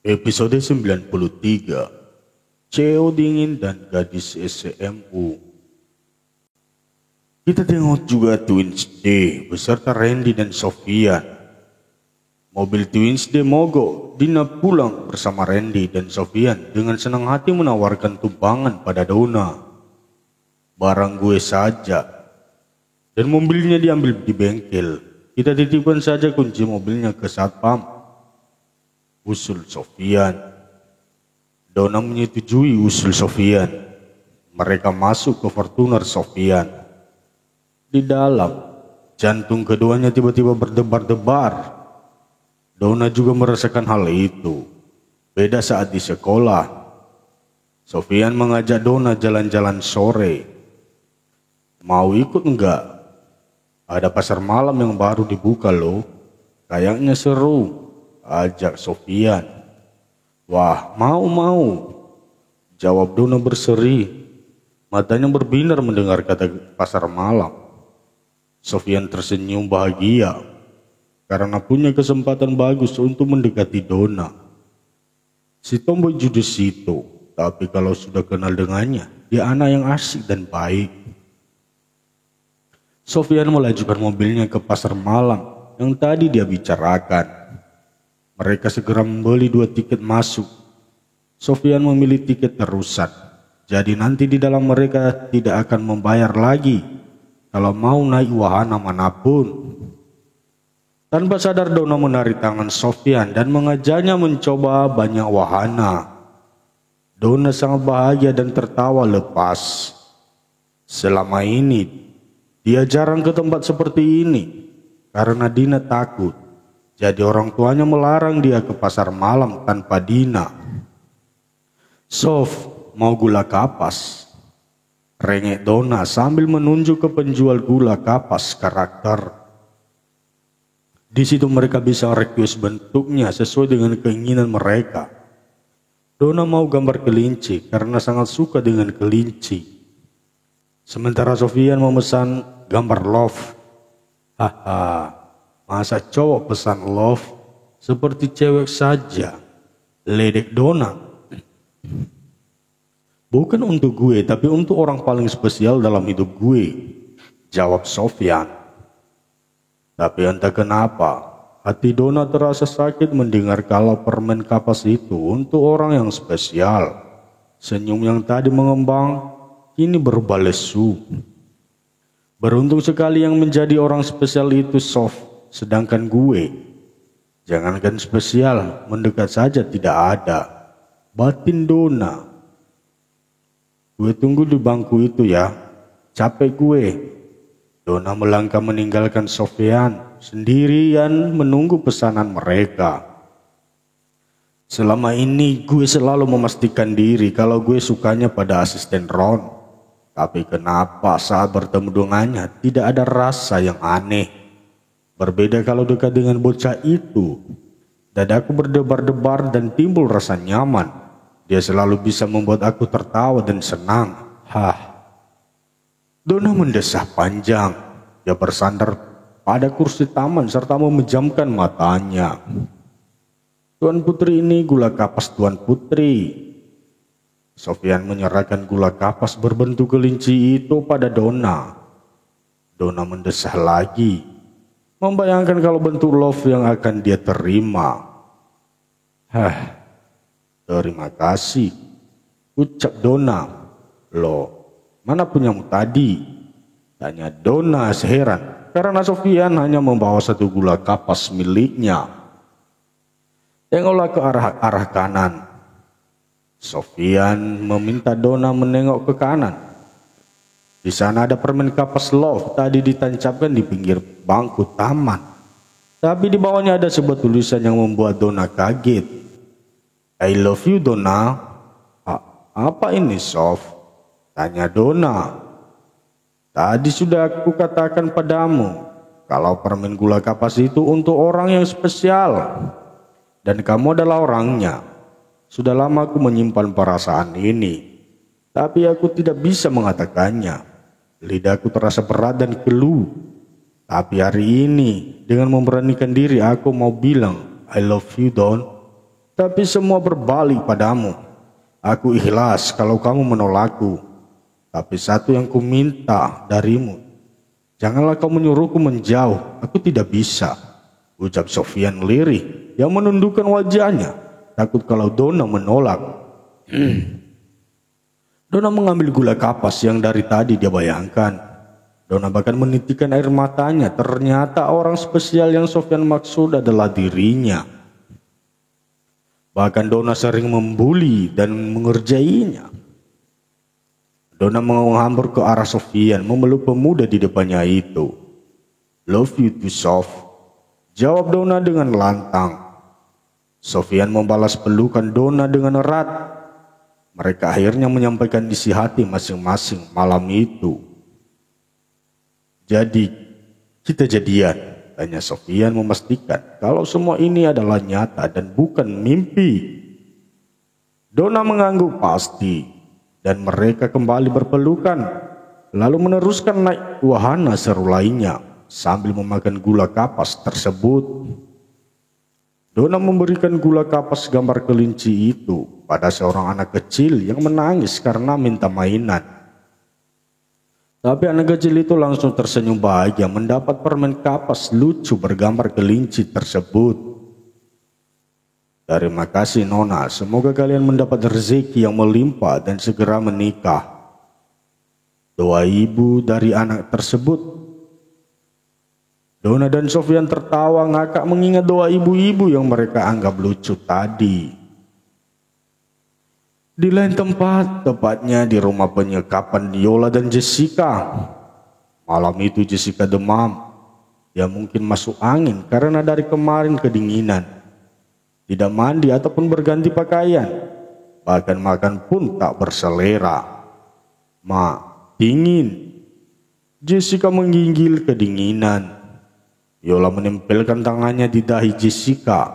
Episode 93, CEO Dingin dan Gadis SMU. Kita tengok juga Twins D beserta Randy dan Sofian. Mobil Twins D mogok, Dina pulang bersama Randy dan Sofian dengan senang hati menawarkan tumpangan pada Dona. Barang gue saja. Dan mobilnya diambil di bengkel. Kita titipkan saja kunci mobilnya ke satpam, usul Sofian. Dona menyetujui usul Sofian. Mereka masuk ke Fortuner Sofian. Di dalam, jantung keduanya tiba-tiba berdebar-debar. Dona juga merasakan hal itu. Beda saat di sekolah. Sofian mengajak Dona jalan-jalan sore. Mau ikut enggak? Ada pasar malam yang baru dibuka loh. Kayaknya seru, ajak Sofian. Wah, mau. Jawab Dona berseri. Matanya berbinar mendengar kata pasar malam. Sofian tersenyum bahagia karena punya kesempatan bagus untuk mendekati Dona. Si tomboy judes itu, tapi kalau sudah kenal dengannya, dia anak yang asik dan baik. Sofian melajukan mobilnya ke pasar malam yang tadi dia bicarakan. Mereka segera membeli 2 tiket masuk. Sofian memilih tiket terusan, jadi nanti di dalam mereka tidak akan membayar lagi kalau mau naik wahana manapun. Tanpa sadar Dona menarik tangan Sofian dan mengajaknya mencoba banyak wahana. Dona sangat bahagia dan tertawa lepas. Selama ini dia jarang ke tempat seperti ini karena Dina takut. Jadi orang tuanya melarang dia ke pasar malam tanpa Dina. Sof, mau gula kapas? Rengek Dona sambil menunjuk ke penjual gula kapas karakter. Di situ mereka bisa request bentuknya sesuai dengan keinginan mereka. Dona mau gambar kelinci karena sangat suka dengan kelinci. Sementara Sofian memesan gambar love. Haha, masa cowok pesan love? Seperti cewek saja. Ledek Dona. Bukan untuk gue, tapi untuk orang paling spesial dalam hidup gue, jawab Sofian. Tapi entah kenapa, hati Dona terasa sakit mendengar kalau permen kapas itu untuk orang yang spesial. Senyum yang tadi mengembang, kini berubah lesu. Beruntung sekali yang menjadi orang spesial itu Sof, sedangkan gue, jangankan spesial, mendekat saja tidak ada. Batin Dona. Gue tunggu di bangku itu ya, capek gue. Dona melangkah meninggalkan Sofian, sendirian menunggu pesanan mereka. Selama ini gue selalu memastikan diri kalau gue sukanya pada asisten Ron. Tapi kenapa saat bertemu dengannya tidak ada rasa yang aneh. Berbeda kalau dekat dengan bocah itu. Dadaku berdebar-debar dan timbul rasa nyaman. Dia selalu bisa membuat aku tertawa dan senang. Dona mendesah panjang. Dia bersandar pada kursi taman serta memejamkan matanya. Tuan Putri ini gula kapas Tuan Putri. Sofian menyerahkan gula kapas berbentuk kelinci itu pada Dona. Dona mendesah lagi, membayangkan kalau bentuk love yang akan dia terima. Terima kasih, ucap Dona. Loh, mana punyamu tadi? Tanya Dona seheran karena Sofian hanya membawa 1 gula kapas miliknya. Tengoklah ke arah kanan. Sofian meminta Dona menengok ke kanan. Di sana ada permen kapas love tadi ditancapkan di pinggir bangku taman. Tapi di bawahnya ada sebuah tulisan yang membuat Dona kaget. I love you Dona. Apa ini Sof? Tanya Dona. Tadi sudah aku katakan padamu kalau permen gula kapas itu untuk orang yang spesial. Dan kamu adalah orangnya. Sudah lama aku menyimpan perasaan ini, tapi aku tidak bisa mengatakannya. Lidahku terasa berat dan keluh. Tapi hari ini dengan memberanikan diri aku mau bilang I love you Don. Tapi semua berbalik padamu. Aku ikhlas kalau kamu menolakku. Tapi satu yang ku minta darimu, janganlah kau menyuruhku menjauh. Aku tidak bisa, ucap Sofyan lirih yang menundukkan wajahnya, takut kalau Donna menolak. Donna mengambil gula kapas yang dari tadi dia bayangkan. Donna bahkan menitikkan air matanya. Ternyata orang spesial yang Sofyan maksud adalah dirinya. Bahkan Donna sering membuli dan mengerjainya. Donna menghambur ke arah Sofyan, memeluk pemuda di depannya itu. Love you too, Sof, jawab Donna dengan lantang. Sofyan membalas pelukan Donna dengan erat. Mereka akhirnya menyampaikan isi hati masing-masing malam itu. Jadi, kita jadian? Tanya Sofyan memastikan kalau semua ini adalah nyata dan bukan mimpi. Donna mengangguk pasti. Dan mereka kembali berpelukan, lalu meneruskan naik wahana seru lainnya sambil memakan gula kapas tersebut. Donna memberikan gula kapas gambar kelinci itu pada seorang anak kecil yang menangis karena minta mainan. Tapi anak kecil itu langsung tersenyum bahagia mendapat permen kapas lucu bergambar kelinci tersebut. Terima kasih Nona, semoga kalian mendapat rezeki yang melimpah dan segera menikah. Doa ibu dari anak tersebut. Donna dan Sofyan tertawa ngakak mengingat doa ibu-ibu yang mereka anggap lucu tadi. Di lain tempat, tepatnya di rumah penyekapan Yola dan Jessica. Malam itu Jessica demam. Dia mungkin masuk angin karena dari kemarin kedinginan. Tidak mandi ataupun berganti pakaian. Bahkan makan pun tak berselera. Dingin. Jessica menggigil kedinginan. Yola menempelkan tangannya di dahi Jessica.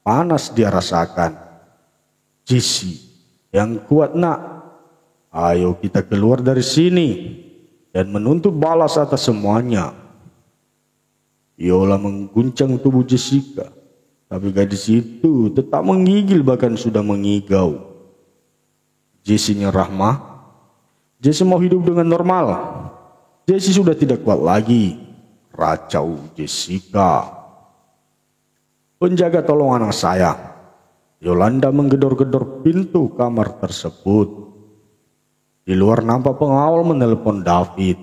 Panas dia rasakan. Jessie, yang kuat nak. Ayo kita keluar dari sini. Dan menuntut balas atas semuanya. Yola mengguncang tubuh Jessica. Tapi gadis itu tetap menggigil bahkan sudah mengigau. Jessie nyerah mah. Jessie mau hidup dengan normal. Jessie sudah tidak kuat lagi. Racau Jessica. Penjaga tolong anak saya. Yolanda menggedor-gedor pintu kamar tersebut. Di luar nampak pengawal menelepon David.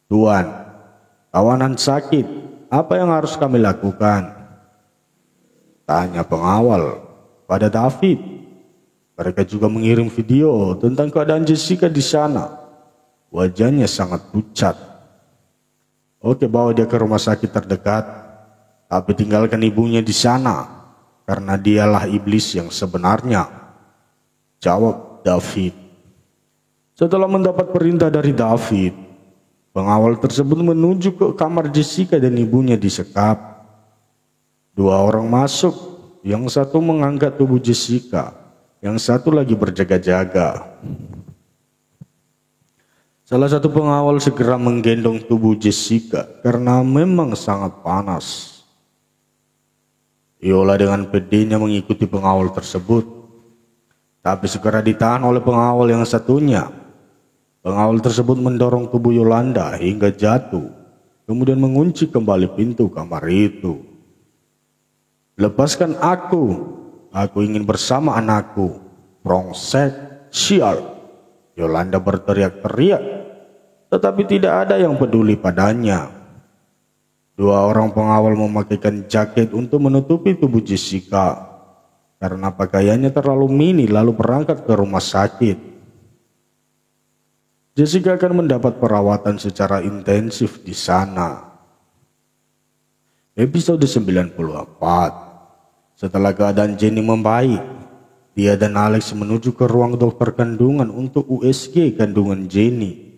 Tuan, tawanan sakit. Apa yang harus kami lakukan? Tanya pengawal pada David. Mereka juga mengirim video tentang keadaan Jessica di sana. Wajahnya sangat pucat. Oke, bawa dia ke rumah sakit terdekat. Tapi tinggalkan ibunya di sana. Karena dialah iblis yang sebenarnya. Jawab David. Setelah mendapat perintah dari David, pengawal tersebut menuju ke kamar Jessica dan ibunya disekap. Dua orang masuk, yang satu mengangkat tubuh Jessica, yang satu lagi berjaga-jaga. Salah satu pengawal segera menggendong tubuh Jessica karena memang sangat panas. Yola dengan pedenya mengikuti pengawal tersebut, tapi segera ditahan oleh pengawal yang satunya. Pengawal tersebut mendorong tubuh Yolanda hingga jatuh, kemudian mengunci kembali pintu kamar itu. Lepaskan aku ingin bersama anakku. Brengsek, sial. Yolanda berteriak-teriak, tetapi tidak ada yang peduli padanya. Dua orang pengawal memakaikan jaket untuk menutupi tubuh Jessica karena pakaiannya terlalu mini lalu berangkat ke rumah sakit. Jessica akan mendapat perawatan secara intensif di sana. Episode 94. Setelah keadaan Jenny membaik, dia dan Alex menuju ke ruang dokter kandungan untuk USG kandungan Jenny.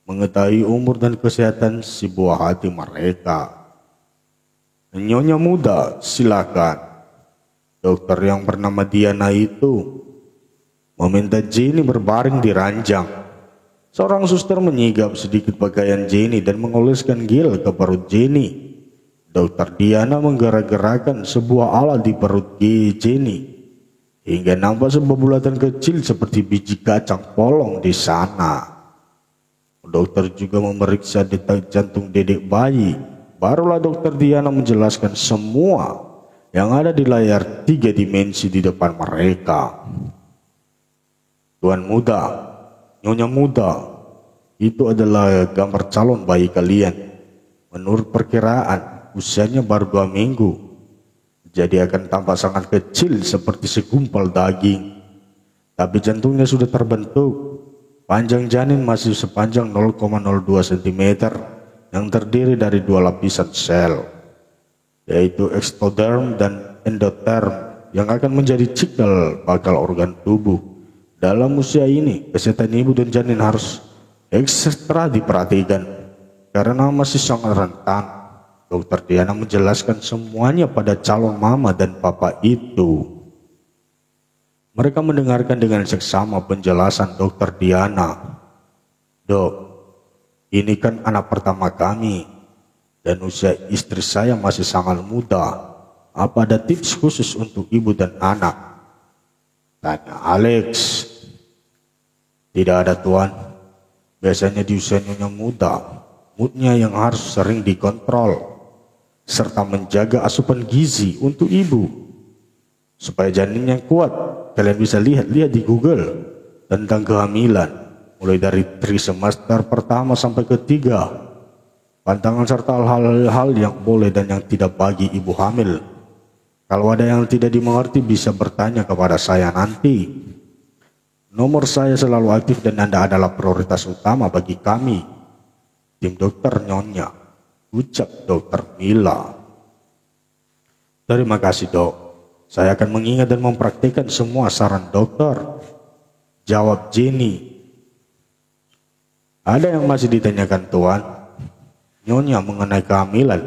Mengetahui umur dan kesehatan si buah hati mereka. Nyonya muda, silakan. Dokter yang bernama Diana itu meminta Jenny berbaring di ranjang. Seorang suster menyigap sedikit pakaian Jenny dan mengoleskan gel ke perut Jenny. Dokter Diana menggerak-gerakkan sebuah alat di perut Jenny hingga nampak sebuah bulatan kecil seperti biji kacang polong di sana. Dokter juga memeriksa detak jantung dedek bayi. Barulah Dokter Diana menjelaskan semua yang ada di layar 3 dimensi di depan mereka. Tuan muda, nyonya muda, itu adalah gambar calon bayi kalian. Menurut perkiraan, usianya baru 2 minggu. Jadi akan tampak sangat kecil seperti segumpal daging. Tapi jantungnya sudah terbentuk. Panjang janin masih sepanjang 0,02 cm yang terdiri dari 2 lapisan sel, yaitu ektoderm dan endoterm yang akan menjadi cikal bakal organ tubuh. Dalam usia ini, kesehatan ibu dan janin harus ekstra diperhatikan karena masih sangat rentan. Dokter Diana menjelaskan semuanya pada calon mama dan papa itu. Mereka mendengarkan dengan seksama penjelasan Dokter Diana. Dok, ini kan anak pertama kami dan usia istri saya masih sangat muda. Apa ada tips khusus untuk ibu dan anak? Tanya Alex. Tidak ada tuan. Biasanya di usia nyonya muda, moodnya yang harus sering dikontrol serta menjaga asupan gizi untuk ibu supaya janinnya kuat. Kalian bisa lihat-lihat di Google tentang kehamilan, mulai dari trimester pertama sampai ketiga, pantangan serta hal-hal yang boleh dan yang tidak bagi ibu hamil. Kalau ada yang tidak dimengerti bisa bertanya kepada saya nanti. Nomor saya selalu aktif dan Anda adalah prioritas utama bagi kami, tim dokter nyonya, ucap Dokter Mila. Terima kasih dok. Saya akan mengingat dan mempraktikkan semua saran dokter, jawab Jenny. Ada yang masih ditanyakan tuan? Nyonya mengenai kehamilan,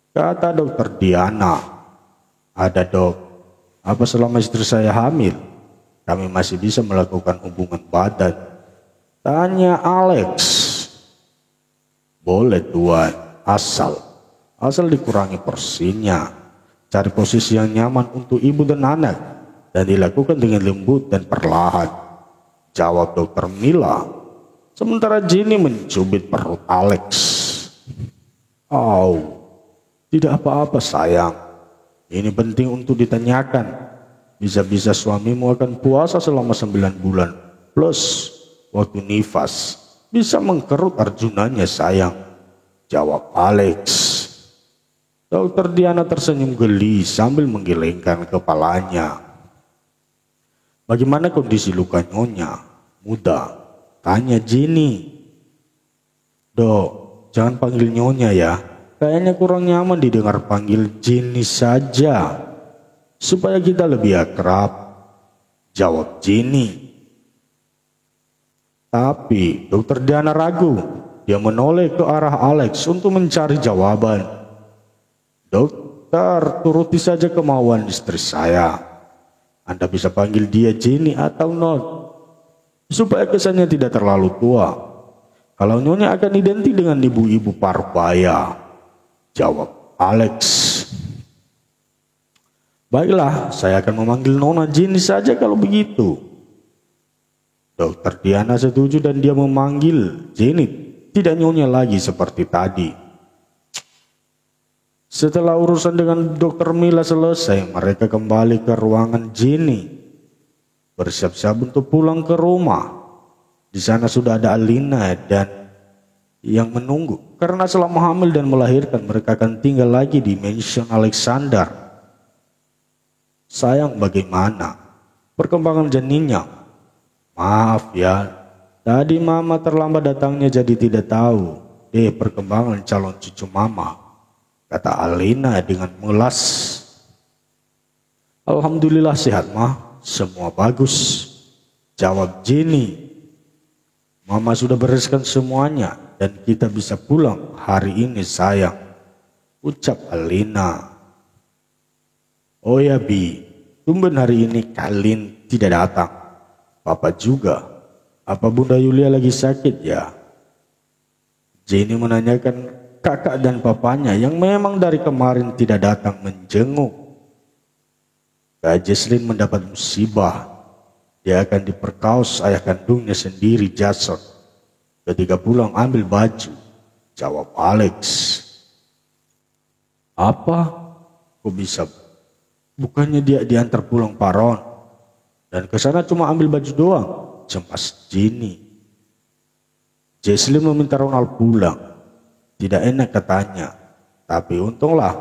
kata Dokter Diana. Ada dok. Apa selama istri saya hamil, kami masih bisa melakukan hubungan badan? Tanya Alex. Boleh tuan, asal dikurangi porsinya. Cari posisi yang nyaman untuk ibu dan anak dan dilakukan dengan lembut dan perlahan, jawab Dokter Mila. Sementara Jenny mencubit perut Alex. Oh, tidak apa-apa sayang. Ini penting untuk ditanyakan. Bisa-bisa suamimu akan puasa selama 9 bulan plus waktu nifas. Bisa mengkerut Arjunanya sayang, jawab Alex. Dokter Diana tersenyum geli sambil menggelengkan kepalanya. Bagaimana kondisi luka nyonya muda? Tanya Jenny. Dok, jangan panggil nyonya ya. Kayaknya kurang nyaman didengar panggil Jenny saja, supaya kita lebih akrab, jawab Jenny. Tapi Dokter Diana ragu. Dia menoleh ke arah Alex untuk mencari jawaban. Dokter, turuti saja kemauan istri saya. Anda bisa panggil dia Jenny atau Not, supaya kesannya tidak terlalu tua. Kalau nyonya akan identik dengan ibu-ibu Parubaya, jawab Alex. Baiklah, saya akan memanggil Nona Jenny saja kalau begitu. Dokter Diana setuju dan dia memanggil Jenny, tidak nyonya lagi seperti tadi. Setelah urusan dengan Dokter Mila selesai, mereka kembali ke ruangan Jenny, bersiap-siap untuk pulang ke rumah. Di sana sudah ada Alina dan yang menunggu, karena selama hamil dan melahirkan mereka akan tinggal lagi di mansion Alexander. Sayang, bagaimana perkembangan janinnya? Maaf ya, tadi mama terlambat datangnya jadi tidak tahu perkembangan calon cucu mama, kata Alina dengan melas. Alhamdulillah sehat mah, semua bagus, jawab Jenny. Mama sudah bereskan semuanya dan kita bisa pulang hari ini sayang, ucap Alina. Oh ya Bi, tumben hari ini kalian tidak datang. Papa juga. Apa Bunda Yulia lagi sakit ya? Jenny menanyakan kakak dan papanya yang memang dari kemarin tidak datang menjenguk. Kak Jesslyn mendapat musibah. Dia akan diperkaos ayah kandungnya sendiri, Jason. Ketika pulang ambil baju, jawab Alex. Apa? Kok bisa? Bukannya dia diantar pulang Pak Ron? Dan ke sana cuma ambil baju doang, cemas Jenny. Jesslyn meminta Ronald pulang. Tidak enak katanya, tapi untunglah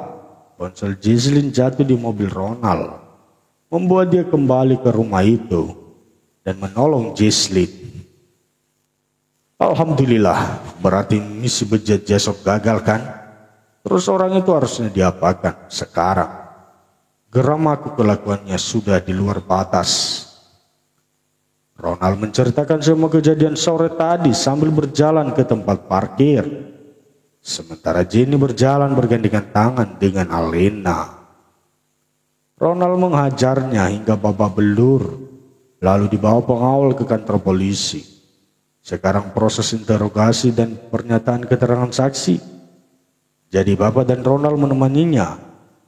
ponsel Jesslyn jatuh di mobil Ronald, membuat dia kembali ke rumah itu dan menolong Jesslyn. Alhamdulillah, berarti misi bejat Jason gagal kan? Terus orang itu harusnya diapakan sekarang? Geram aku kelakuannya sudah di luar batas. Ronald menceritakan semua kejadian sore tadi sambil berjalan ke tempat parkir. Sementara Jenny berjalan bergandengan tangan dengan Alena. Ronald menghajarnya hingga babak belur, lalu dibawa pengawal ke kantor polisi. Sekarang proses interogasi dan pernyataan keterangan saksi. Jadi Bapak dan Ronald menemaninya.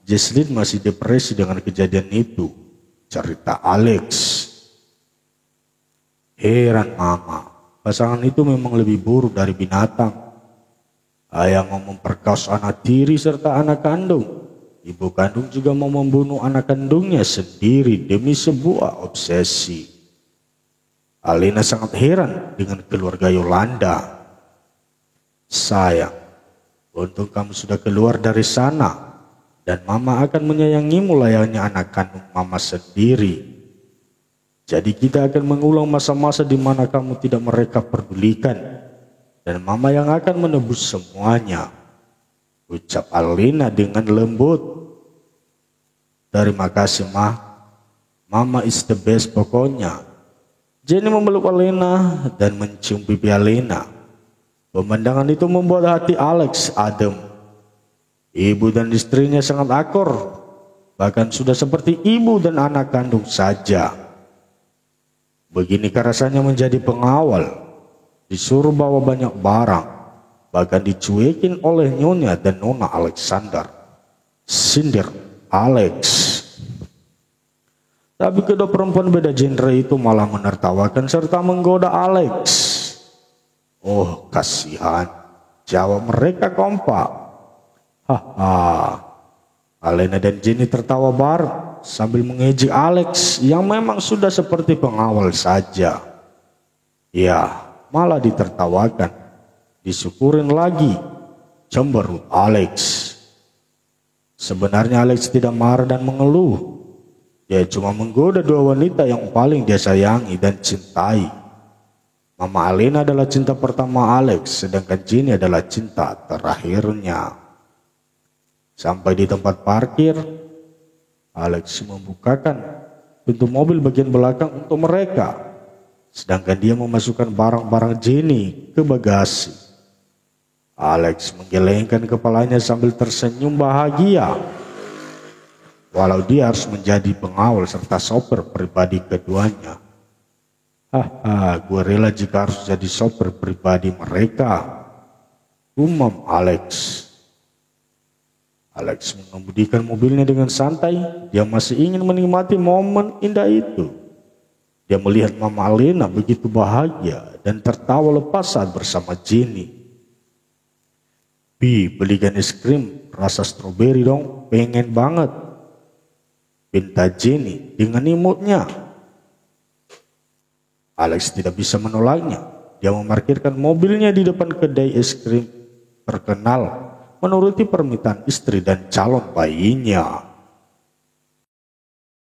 Jesslyn masih depresi dengan kejadian itu, cerita Alex. Heran Mama, pasangan itu memang lebih buruk dari binatang. Ayah mau memperkaos anak tiri serta anak kandung. Ibu kandung juga mau membunuh anak kandungnya sendiri demi sebuah obsesi. Alena sangat heran dengan keluarga Yolanda. Sayang, untung kamu sudah keluar dari sana dan Mama akan menyayangimu layaknya anak kandung Mama sendiri. Jadi kita akan mengulang masa-masa di mana kamu tidak mereka pedulikan dan Mama yang akan menebus semuanya, ucap Alena dengan lembut. Terima kasih Ma, Mama is the best pokoknya. Jenny memeluk Alena dan mencium pipi Alena. Pemandangan itu membuat hati Alex adem. Ibu dan istrinya sangat akur, bahkan sudah seperti ibu dan anak kandung saja. Beginikah rasanya menjadi pengawal, disuruh bawa banyak barang, bahkan dicuekin oleh Nyonya dan Nona Alexander. Sindir Alex. Tapi kedua perempuan beda genre itu malah menertawakan serta menggoda Alex. Oh kasihan, jawab mereka kompak. Haha. Alena dan Jenny tertawa bareng sambil mengejek Alex yang memang sudah seperti pengawal saja. Ya, malah ditertawakan, disyukurin lagi, cemberut Alex. Sebenarnya Alex tidak marah dan mengeluh. Dia cuma menggoda dua wanita yang paling dia sayangi dan cintai. Mama Alena adalah cinta pertama Alex, sedangkan Jenny adalah cinta terakhirnya. Sampai di tempat parkir, Alex membukakan pintu mobil bagian belakang untuk mereka, sedangkan dia memasukkan barang-barang Jenny ke bagasi. Alex menggelengkan kepalanya sambil tersenyum bahagia. Walau dia harus menjadi pengawal serta sopir pribadi keduanya. Haha, gue rela jika harus jadi sopir pribadi mereka, umam Alex. Alex mengemudikan mobilnya dengan santai. Dia masih ingin menikmati momen indah itu. Dia melihat Mama Alena begitu bahagia dan tertawa lepas saat bersama Jenny. Bi, belikan es krim rasa stroberi dong, pengen banget, pinta Jenny dengan imutnya. Alex tidak bisa menolaknya. Dia memarkirkan mobilnya di depan kedai es krim terkenal, menuruti permintaan istri dan calon bayinya.